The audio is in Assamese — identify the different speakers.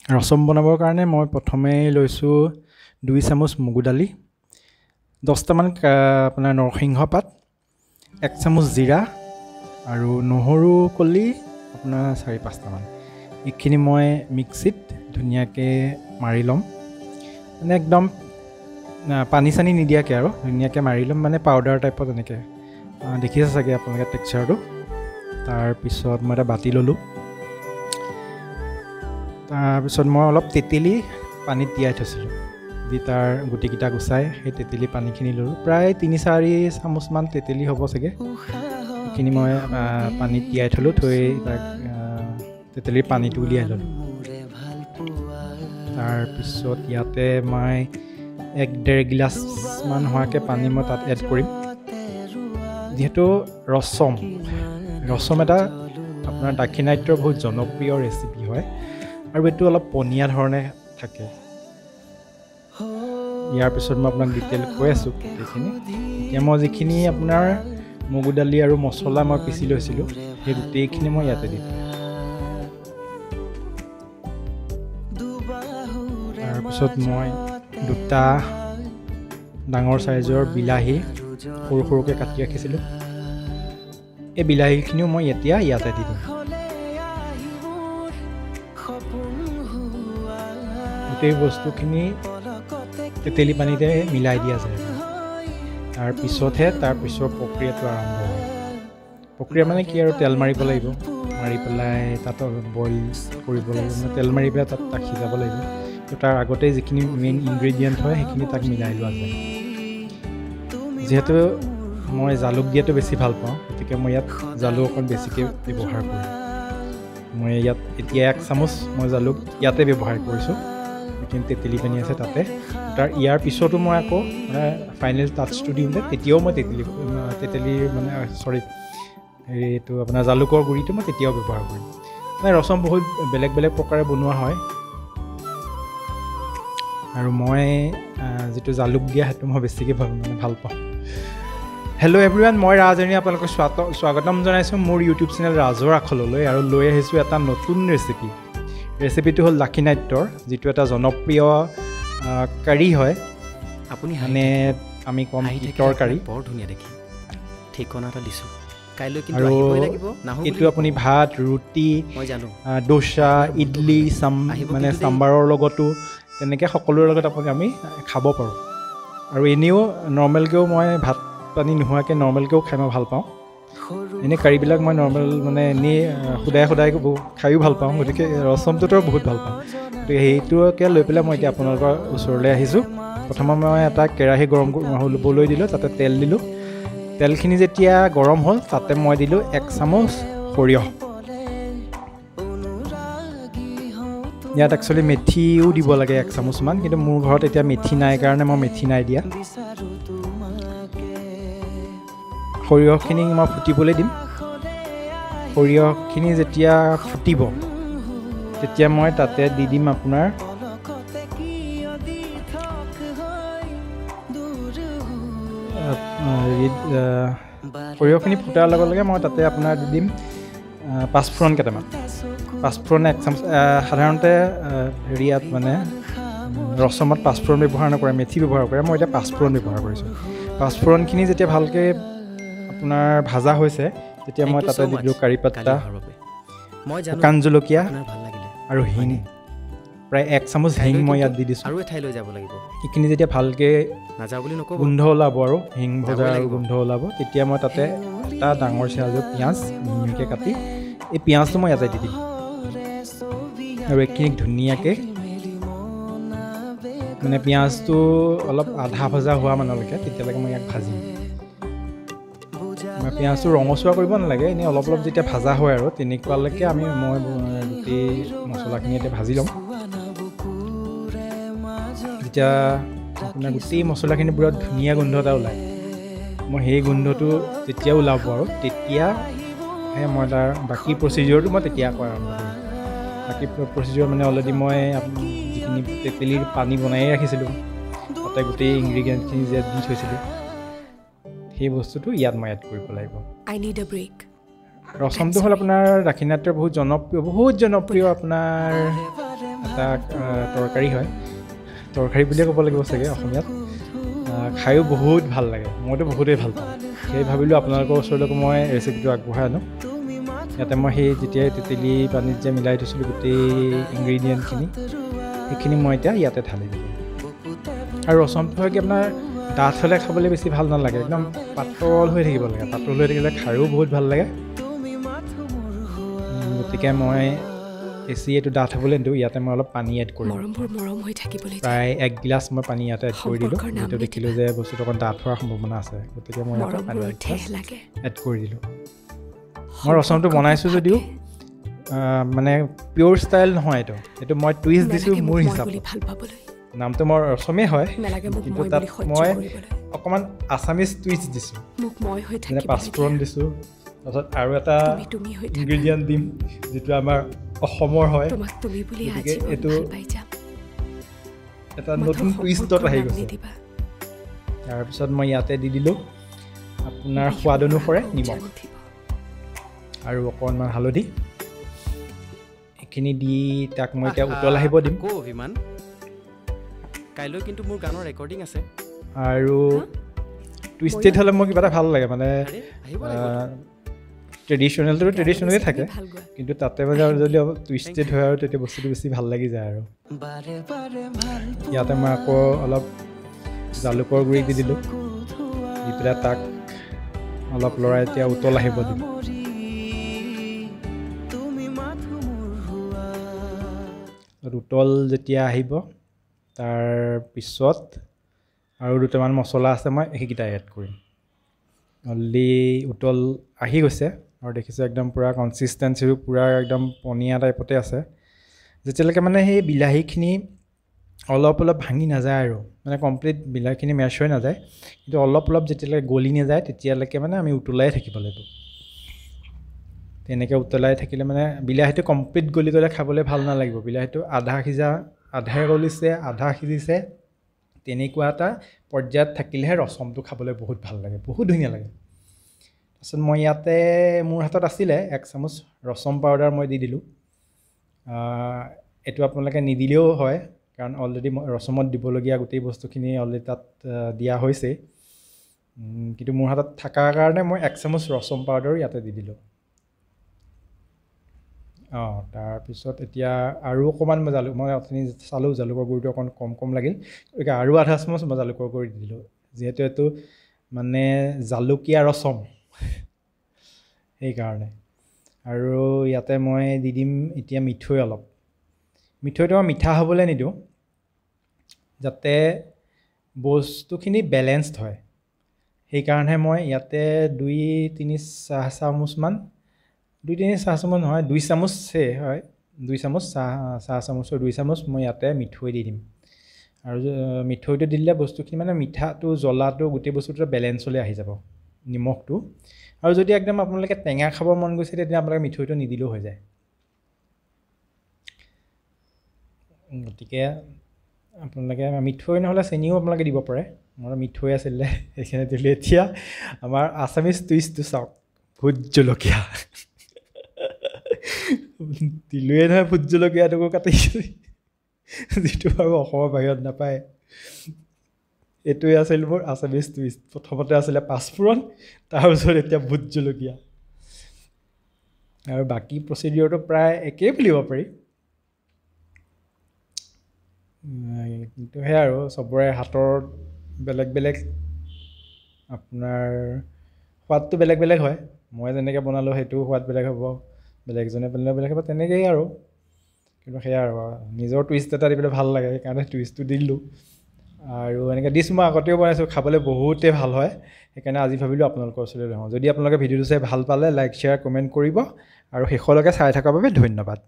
Speaker 1: ৰসম বনাবৰ কাৰণে মই প্ৰথমে লৈছোঁ 2 চামুচ মগু দালি, 10টামান আপোনাৰ নৰসিংহ পাত, 1 চামুচ জিৰা আৰু নহৰু কলি আপোনাৰ 4-5টামান। এইখিনি মই মিক্সিত ধুনীয়াকৈ মাৰি ল'ম, মানে একদম পানী চানী নিদিয়াকৈ আৰু ধুনীয়াকৈ মাৰি ল'ম, মানে পাউডাৰ টাইপত এনেকৈ দেখিছে চাগে আপোনালোকে টেক্সচাৰটো। তাৰপিছত মই এটা বাতি ল'লোঁ। তাৰপিছত মই অলপ তেতেলী পানীত তিয়াই থৈছিলোঁ, দি তাৰ গুটিকেইটা গুচাই সেই তেতেলী পানীখিনি ল'লোঁ। প্ৰায় 3-4 চামুচমান তেতেলী হ'ব চাগে। সেইখিনি মই পানীত তিয়াই থ'লোঁ, থৈ তাক তেতেলীৰ পানীটো উলিয়াই ল'লোঁ। তাৰপিছত ইয়াতে মই 1-1.5 গিলাচমান হোৱাকৈ পানী মই তাত এড কৰিম। যিহেতু ৰসম এটা আপোনাৰ দাক্ষিণাত্যৰ বহুত জনপ্ৰিয় ৰেচিপি হয়, আৰু এইটো অলপ পনীয়া ধৰণে থাকে। ইয়াৰ পিছত মই আপোনাক ডিটেইল কৈ আছোঁ গোটেইখিনি। এতিয়া মই যিখিনি আপোনাৰ মগু দালি আৰু মছলা মই পিচি লৈছিলোঁ, সেই গোটেইখিনি মই ইয়াতে দিম। তাৰপিছত মই 2টা ডাঙৰ চাইজৰ বিলাহী সৰু সৰুকৈ কাটি ৰাখিছিলোঁ, এই বিলাহীখিনিও মই ইয়াতে দি দিম। গোটেই বস্তুখিনি তেতেলী পানীতে মিলাই দিয়া যায়। তাৰপিছতহে তাৰ পিছৰ প্ৰক্ৰিয়াটো আৰম্ভ হয়। প্ৰক্ৰিয়া মানে কি আৰু তেল মাৰিব লাগিব, মাৰি পেলাই তাত বইল কৰিব লাগিব, মানে তেল মাৰি পেলাই তাত সিজাব লাগিব। তাৰ আগতে যিখিনি মেইন ইনগ্ৰেডিয়েণ্ট হয় সেইখিনি তাক মিলাই লোৱা যায়। যিহেতু মই জালুক দিয়াটো বেছি ভাল পাওঁ, গতিকে মই ইয়াত জালুক অকণ বেছিকৈ ব্যৱহাৰ কৰোঁ। মই ইয়াত এতিয়া 1 চামুচ মই জালুক ইয়াতে ব্যৱহাৰ কৰিছোঁ, যিখিনি তেতেলী পানী আছে তাতে। ইয়াৰ পিছতো মই আকৌ ফাইনেল টাচটো দিওঁতে তেতিয়াও মই তেতেলীৰ মানে এইটো আপোনাৰ জালুকৰ গুড়িটো মই তেতিয়াও ব্যৱহাৰ কৰিম। মানে ৰসম বহুত বেলেগ বেলেগ প্ৰকাৰে বনোৱা হয়, আৰু মই যিটো জালুক দিয়া সেইটো মই বেছিকৈ ভাল পাওঁ। হেল্ল' এভৰিৱান, মই ৰাজেনী আপোনালোকক স্বাগতম জনাইছোঁ মোৰ ইউটিউব চেনেল ৰাজৰ আখললৈ, আৰু লৈ আহিছোঁ এটা নতুন ৰেচিপিটো হ'ল দাক্ষিণাত্যৰ যিটো এটা জনপ্ৰিয় কাৰী হয়।
Speaker 2: আপুনি
Speaker 1: মানে আমি কম তিতৰ কাৰী।
Speaker 2: বৰ ধুনীয়া দেখি ঠিকনা এটা দিছোঁ, কাইলৈ কিন্তু
Speaker 1: আৰু
Speaker 2: আহিবই লাগিব।
Speaker 1: এইটো আপুনি ভাত, ৰুটি,
Speaker 2: মই জানো
Speaker 1: দোচা, ইডলি, মানে চাম্বাৰৰ লগতো তেনেকৈ সকলোৰে লগত আমি খাব পাৰোঁ। আৰু এনেও নৰ্মেলকৈও মই ভাত পানী নোহোৱাকৈ নৰ্মেলকৈও খাই মই ভাল পাওঁ। এনেই কাৰীবিলাক মই নৰ্মেল মানে এনেই সদায় খায়ো ভাল পাওঁ, গতিকে ৰসমটোতো বহুত ভাল পাওঁ। গতিকে সেইটোকে লৈ পেলাই মই এতিয়া আপোনালোকৰ ওচৰলৈ আহিছোঁ। প্ৰথমে মই এটা কেৰাহী গৰম হ'বলৈ দিলোঁ, তাতে তেল দিলোঁ। তেলখিনি যেতিয়া গৰম হ'ল তাতে মই দিলোঁ 1 চামুচ সৰিয়হ। ইয়াত একচুৱেলি মেথিও দিব লাগে 1 চামুচমান, কিন্তু মোৰ ঘৰত এতিয়া মেথি নাই কাৰণে মই মেথি নাই দিয়া। সৰিয়হখিনি মই ফুটিবলৈ দিম। সৰিয়হখিনি যেতিয়া ফুটিব তেতিয়া মই তাতে দি দিম আপোনাৰ সৰিয়হখিনি ফুটাৰ লগে লগে মই তাতে আপোনাৰ দি দিম পাঁচফোৰণ কেইটামান। পাঁচফোৰণ 1 চামুচ। সাধাৰণতে হেৰিয়াত মানে ৰসমত পাঁচফোৰণ ব্যৱহাৰ নকৰে, মেথি ব্যৱহাৰ কৰে। মই এতিয়া পাঁচফোৰণ ব্যৱহাৰ কৰিছোঁ। পাঁচফোৰণখিনি যেতিয়া ভালকৈ আপোনাৰ ভাজা হৈছে তেতিয়া মই তাতে দি দিলোঁ কাৰি পাত্তা, শুকান জলকীয়া আৰু হিং। প্ৰায় 1 চামুচ হিং মই ইয়াত দি দিছোঁ।
Speaker 2: আৰু এঠাইলৈ যাব লাগিব।
Speaker 1: সেইখিনি যেতিয়া ভালকৈ
Speaker 2: নাযাওঁ বুলি নক'ব,
Speaker 1: গোন্ধ ওলাব আৰু হিং ভজাৰ আৰু গোন্ধ ওলাব, তেতিয়া মই তাতে এটা ডাঙৰ চাইজৰ পিঁয়াজ মিহিকৈ কাটি এই পিঁয়াজটো মই ইয়াতে দি দিম। আৰু এইখিনিক ধুনীয়াকৈ মানে পিঁয়াজটো অলপ আধা ভজা হোৱা মানলৈকে তেতিয়ালৈকে মই ইয়াক ভাজিম। পিঁয়াজটো ৰঙচুৱা কৰিব নালাগে, এনেই অলপ যেতিয়া ভাজা হয় আৰু তেনেকুৱালৈকে মই গোটেই মছলাখিনি এতিয়া ভাজি ল'ম। যেতিয়া আপোনাৰ গোটেই মছলাখিনি পুৰা ধুনীয়া গোন্ধ এটা ওলায়, মই সেই গোন্ধটো যেতিয়া ওলাব আৰু তেতিয়াহে মই তাৰ বাকী প্ৰচিডিউৰটো মই তেতিয়া কৰা আৰম্ভ কৰিম। বাকী প্ৰচিডিউৰ মানে অলৰেডি মই যিখিনি তেতেলীৰ পানী বনাই ৰাখিছিলোঁ তাতে গোটেই ইনগ্ৰিডিয়েণ্টখিনি যে দি থৈছিলোঁ সেই বস্তুটো ইয়াত মই এড কৰিব লাগিব। ৰসমটো হ'ল আপোনাৰ দাক্ষিণাত্যৰ বহুত জনপ্ৰিয় আপোনাৰ এটা তৰকাৰী হয়, তৰকাৰী বুলিয়ে ক'ব লাগিব চাগে অসমীয়াত। খায়ো বহুত ভাল লাগে, মইতো বহুতেই ভাল পাওঁ। সেই ভাবিলোঁ আপোনালোকৰ ওচৰলৈকে মই ৰেচিপিটো আগবঢ়াই আনো। ইয়াতে মই সেই যেতিয়াই তেতেলী পানীত যে মিলাই থৈছিলোঁ গোটেই ইনগ্ৰিডিয়েণ্টখিনি, সেইখিনি মই এতিয়া ইয়াতে ঢালি দিলোঁ। আৰু ৰচমটো হয় কি আপোনাৰ ডাঠ হ'লে খাবলৈ বেছি ভাল নালাগে, একদম পাতল হৈ থাকিব লাগে। পাতল হৈ থাকিলে খায়ো বহুত ভাল লাগে। গতিকে মই বেছি এইটো ডাঠ হ'বলৈ নিদিওঁ, ইয়াতে মই অলপ পানী এড কৰিম। প্ৰায় 1 গিলাচ মই পানী ইয়াতে এড কৰি দিলোঁ, যিহেতু দেখিলোঁ যে বস্তুটো অকণ ডাঠ হোৱাৰ সম্ভাৱনা আছে। গতিকে মই ইয়াতে পানী এড কৰি দিলোঁ। মই ৰচমটো বনাইছোঁ যদিও মানে পিয়'ৰ ষ্টাইল নহয়, এইটো মই টুইষ্ট দিছোঁ মোৰ হিচাপত। নামটো মোৰ ৰচমেই হয়, কিন্তু তাত মই অকণমান আছামিজ টুইষ্ট দিছোঁ, মানে পাঁচফোৰণ দিছোঁ। তাৰপিছত আৰু এটা ইনগ্ৰিডিয়েণ্ট দিম যিটো আমাৰ অসমৰ হয়, গতিকে এইটো এটা নতুন টুইষ্টত আহি গৈছে। তাৰপিছত মই ইয়াতে দি দিলোঁ আপোনাৰ সোৱাদ অনুসৰে নিমখ আৰু অকণমান হালধি। এইখিনি দি তাক মই এতিয়া উতল আহিব দিম।
Speaker 2: অভিমান, কাইলৈ কিন্তু মোৰ গানৰ ৰেকৰ্ডিং আছে।
Speaker 1: আৰু টুইষ্টেড হ'লে মোৰ কিবা এটা ভাল লাগে, মানে ট্ৰেডিশ্যনেলটো ট্ৰেডিশ্যনেলেই থাকে, কিন্তু তাতে মানে আৰু যদি টুইষ্টেড হয় আৰু তেতিয়া বস্তুটো বেছি ভাল লাগি যায়। আৰু ইয়াতে মই আকৌ অলপ জালুকৰ গুড়ি দি দিলোঁ, দি পেলাই তাক অলপ লৰাই এতিয়া উতল আহিব দিম। উতল যেতিয়া আহিব তাৰপিছত আৰু দুটামান মছলা আছে, মই সেইকেইটা এড কৰিম। অলৰেডি উতল আহি গৈছে আৰু দেখিছোঁ একদম পূৰা কনচিষ্টেঞ্চিও পূৰা একদম পনীয়া টাইপতে আছে। যেতিয়ালৈকে মানে সেই বিলাহীখিনি অলপ অলপ ভাঙি নাযায় আৰু মানে কমপ্লিট বিলাহীখিনি মেছ হৈ নাযায়, কিন্তু অলপ অলপ যেতিয়ালৈকে গলি নাযায় তেতিয়ালৈকে মানে আমি উতলাই থাকিব লাগিব। তেনেকৈ উতলাই থাকিলে মানে বিলাহীটো কমপ্লিট গলি গ'লে খাবলৈ ভাল নালাগিব। বিলাহীটো আধাই গলিছে আধা সিজিছে, তেনেকুৱা এটা পৰ্যায়ত থাকিলেহে ৰচমটো খাবলৈ বহুত ভাল লাগে, বহুত ধুনীয়া লাগে। তাৰপিছত মই ইয়াতে মোৰ হাতত আছিলে 1 চামুচ ৰচম পাউডাৰ মই দি দিলোঁ। এইটো আপোনালোকে নিদিলেও হয়, কাৰণ অলৰেডি ৰচমত দিবলগীয়া গোটেই বস্তুখিনি অলৰেডি তাত দিয়া হৈছে, কিন্তু মোৰ হাতত থকাৰ কাৰণে মই 1 চামুচ ৰচম পাউডাৰ ইয়াতে দি দিলোঁ। তাৰপিছত এতিয়া আৰু অকণমান মই অথনি চালোঁ জালুকৰ গুড়িটো অকণ কম লাগিল, গতিকে আৰু আধা চামুচ মই জালুকৰ গুড়ি দি দিলোঁ, যিহেতু এইটো মানে জালুকীয়া ৰচম সেইকাৰণে। আৰু ইয়াতে মই দি দিম এতিয়া মিঠৈ অলপ। মিঠৈটো মই মিঠা হ'বলৈ নিদিওঁ, যাতে বস্তুখিনি বেলেঞ্চড হয়, সেইকাৰণেহে মই ইয়াতে 2-3 চামুচমান 2-3 চামুচ নহয়, 2 চামুচেই হয়, 2 চামুচ চাহ চামুচৰ 2 চামুচ মই ইয়াতে মিঠৈ দি দিম। আৰু মিঠৈটো দিলে বস্তুখিনি মানে মিঠাটো জ্বলাটো গোটেই বস্তুটো বেলেঞ্চলৈ আহি যাব, নিমখটো। আৰু যদি একদম আপোনালোকে টেঙা খাব মন গৈছে তেতিয়া আপোনালোকে মিঠৈটো নিদিলেও হৈ যায়। গতিকে আপোনালোকে মিঠৈ নহ'লে চেনিও আপোনালোকে দিব পাৰে, মোৰ মিঠৈ আছিলে সেইখিনি দিলে। এতিয়া আমাৰ আছামিজ টুইষ্টটো চাওক, ভোট জলকীয়া দিলোৱে নহয় ভোট জলকীয়াটোকো কাটি, যিটো বাৰু অসমৰ বাহিৰত নাপায়। এইটোৱে আছিল মোৰ আছামিজ টুইষ্ট। প্ৰথমতে আছিলে পাঁচফোৰণ, তাৰপিছত এতিয়া ভোট জলকীয়া। আৰু বাকী প্ৰচিডিঅ'ৰটো প্ৰায় একেই বুলিব পাৰি, কিন্তু সেয়া আৰু চবৰে হাতৰ বেলেগ বেলেগ আপোনাৰ সোৱাদটো বেলেগ বেলেগ হয়। মই যেনেকৈ বনালোঁ সেইটো সোৱাদ বেলেগ হ'ব, বেলেগজনে বনালে বেলেগ হ'ব, তেনেকেই আৰু। কিন্তু সেয়া আৰু নিজৰ টুইষ্ট এটা দি পেলাই ভাল লাগে, সেইকাৰণে টুইষ্টটো দি দিলোঁ। আৰু এনেকৈ ডিছ মই আগতেও বনাইছোঁ, খাবলৈ বহুতেই ভাল হয়, সেইকাৰণে আজি ভাবিলোঁ আপোনালোকৰ ওচৰলৈ লওঁ। যদি আপোনালোকে ভিডিঅ'টো চাই ভাল পালে লাইক শ্বেয়াৰ কমেণ্ট কৰিব, আৰু শেষলৈকে চাই থকাৰ বাবে ধন্যবাদ।